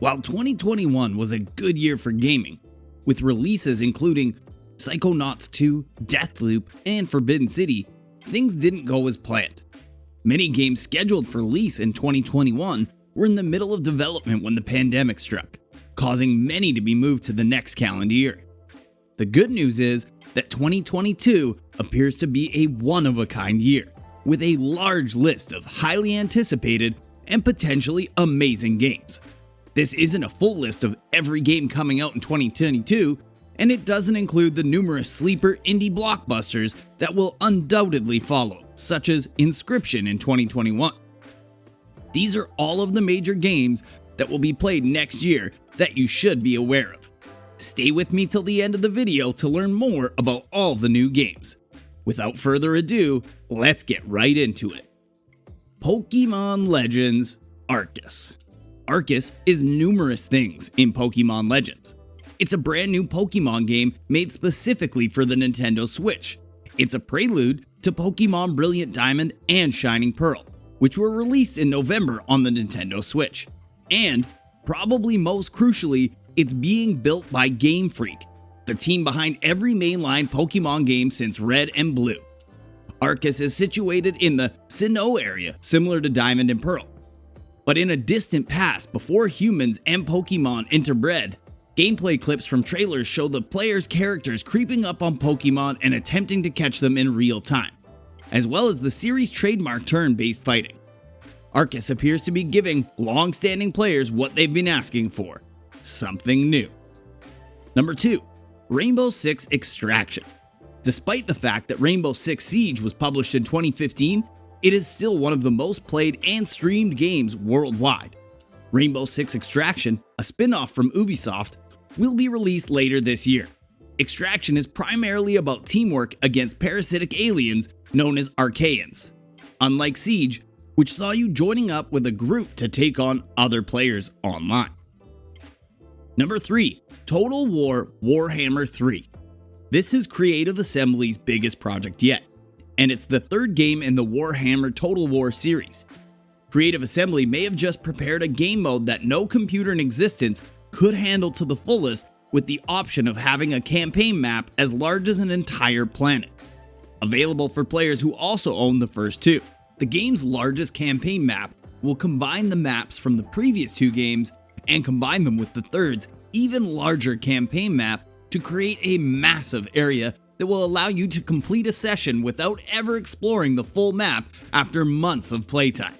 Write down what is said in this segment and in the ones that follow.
While 2021 was a good year for gaming, with releases including Psychonauts 2, Deathloop, and Forbidden City, things didn't go as planned. Many games scheduled for release in 2021 were in the middle of development when the pandemic struck, causing many to be moved to the next calendar year. The good news is that 2022 appears to be a one-of-a-kind year, with a large list of highly anticipated and potentially amazing games. This isn't a full list of every game coming out in 2022, and it doesn't include the numerous sleeper indie blockbusters that will undoubtedly follow, such as Inscription in 2021. These are all of the major games that will be played next year that you should be aware of. Stay with me till the end of the video to learn more about all the new games. Without further ado, let's get right into it. Pokemon Legends Arcus. Arcus is numerous things in Pokemon Legends. It's a brand new Pokemon game made specifically for the Nintendo Switch. It's a prelude to Pokemon Brilliant Diamond and Shining Pearl, which were released in November on the Nintendo Switch. And, probably most crucially, it's being built by Game Freak, the team behind every mainline Pokemon game since Red and Blue. Arcus is situated in the Sinnoh area, similar to Diamond and Pearl. But in a distant past, before humans and Pokemon interbred, gameplay clips from trailers show the player's characters creeping up on Pokemon and attempting to catch them in real time, as well as the series' trademark turn-based fighting. Arcus appears to be giving long-standing players what they've been asking for: something new. Number 2. Rainbow Six Extraction. Despite the fact that Rainbow Six Siege was published in 2015, it is still one of the most played and streamed games worldwide. Rainbow Six Extraction, a spin-off from Ubisoft, will be released later this year. Extraction is primarily about teamwork against parasitic aliens known as Archaeans, unlike Siege, which saw you joining up with a group to take on other players online. Number 3. Total War Warhammer III. This is Creative Assembly's biggest project yet, and it's the third game in the Warhammer Total War series. Creative Assembly may have just prepared a game mode that no computer in existence could handle to the fullest, with the option of having a campaign map as large as an entire planet. Available for players who also own the first two, the game's largest campaign map will combine the maps from the previous two games and combine them with the third's even larger campaign map to create a massive area that will allow you to complete a session without ever exploring the full map after months of playtime.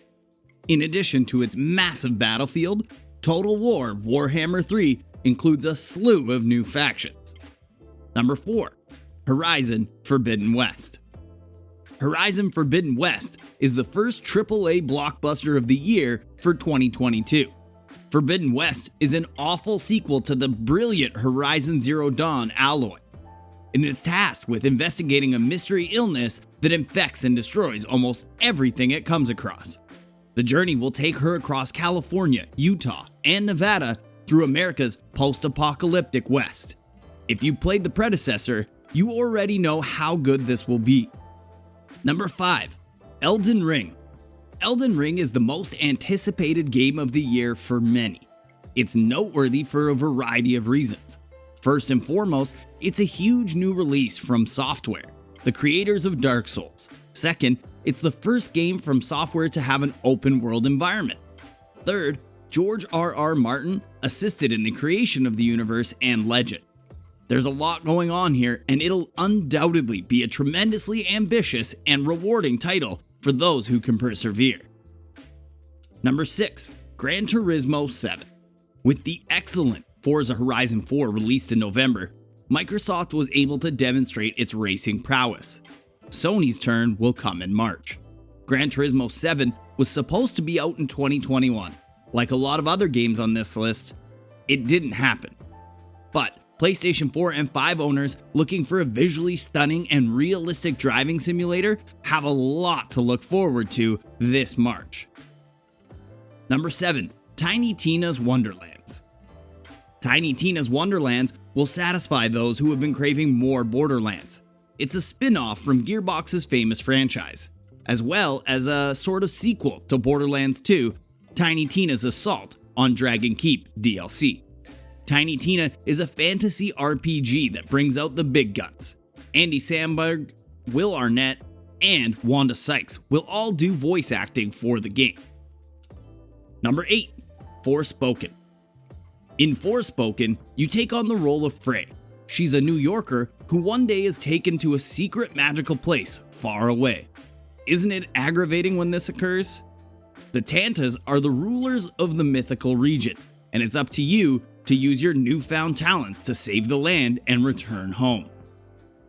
In addition to its massive battlefield, Total War Warhammer 3 includes a slew of new factions. Number 4. Horizon Forbidden West. Horizon Forbidden West is the first AAA blockbuster of the year for 2022. Forbidden West is an awful sequel to the brilliant Horizon Zero Dawn Alloy, and is tasked with investigating a mystery illness that infects and destroys almost everything it comes across. The journey will take her across California, Utah, and Nevada through America's post-apocalyptic West. If you played the predecessor, you already know how good this will be. Number 5. Elden Ring. Elden Ring is the most anticipated game of the year for many. It's noteworthy for a variety of reasons. First and foremost, it's a huge new release from Software, the creators of Dark Souls. Second, it's the first game from Software to have an open world environment. Third, George R.R. Martin assisted in the creation of the universe and legend. There's a lot going on here, and it'll undoubtedly be a tremendously ambitious and rewarding title for those who can persevere. Number 6. Gran Turismo 7. With the excellent Forza Horizon 4 released in November, Microsoft was able to demonstrate its racing prowess. Sony's turn will come in March. Gran Turismo 7 was supposed to be out in 2021. Like a lot of other games on this list, it didn't happen. But PlayStation 4 and 5 owners looking for a visually stunning and realistic driving simulator have a lot to look forward to this March. Number 7. Tiny Tina's Wonderlands. Tiny Tina's Wonderlands will satisfy those who have been craving more Borderlands. It's a spin-off from Gearbox's famous franchise, as well as a sort of sequel to Borderlands 2, Tiny Tina's Assault, on Dragon Keep DLC. Tiny Tina is a fantasy RPG that brings out the big guns. Andy Samberg, Will Arnett, and Wanda Sykes will all do voice acting for the game. Number 8. Forspoken. In Forspoken, you take on the role of Frey. She's a New Yorker who one day is taken to a secret magical place far away. Isn't it aggravating when this occurs? The Tantas are the rulers of the mythical region, and it's up to you to use your newfound talents to save the land and return home.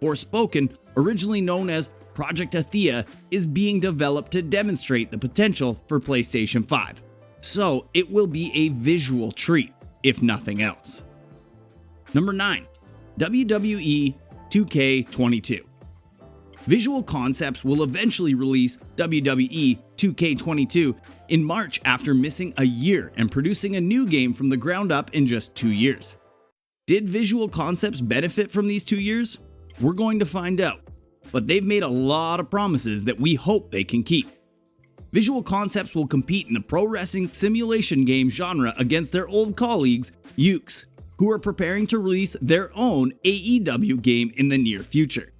Forspoken, originally known as Project Athea, is being developed to demonstrate the potential for PlayStation 5, so it will be a visual treat, if nothing else. Number 9. WWE 2K22. Visual Concepts will eventually release WWE 2K22 in March after missing a year and producing a new game from the ground up in just 2 years. Did Visual Concepts benefit from these 2 years? We're going to find out, but they've made a lot of promises that we hope they can keep. Visual Concepts will compete in the pro wrestling simulation game genre against their old colleagues, Yuke's, who are preparing to release their own AEW game in the near future.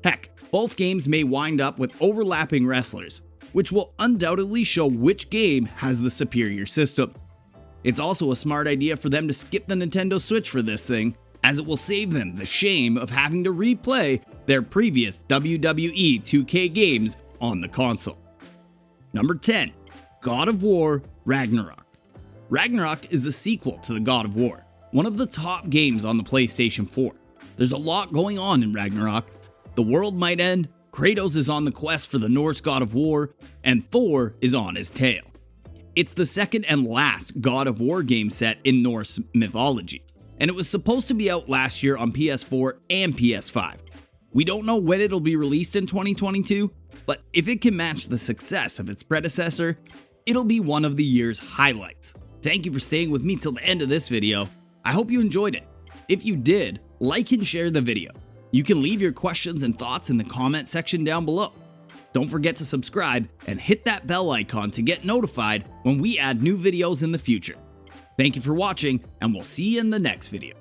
Heck, both games may wind up with overlapping wrestlers, which will undoubtedly show which game has the superior system. It's also a smart idea for them to skip the Nintendo Switch for this thing, as it will save them the shame of having to replay their previous WWE 2K games on the console. Number 10. God of War Ragnarok. Ragnarok is a sequel to the God of War, one of the top games on the PlayStation 4. There's a lot going on in Ragnarok. The world might end, Kratos is on the quest for the Norse god of war, and Thor is on his tail. It's the second and last God of War game set in Norse mythology, and it was supposed to be out last year on PS4 and PS5. We don't know when it'll be released in 2022, but if it can match the success of its predecessor, it'll be one of the year's highlights. Thank you for staying with me till the end of this video. I hope you enjoyed it. If you did, like and share the video. You can leave your questions and thoughts in the comment section down below. Don't forget to subscribe and hit that bell icon to get notified when we add new videos in the future. Thank you for watching, and we'll see you in the next video.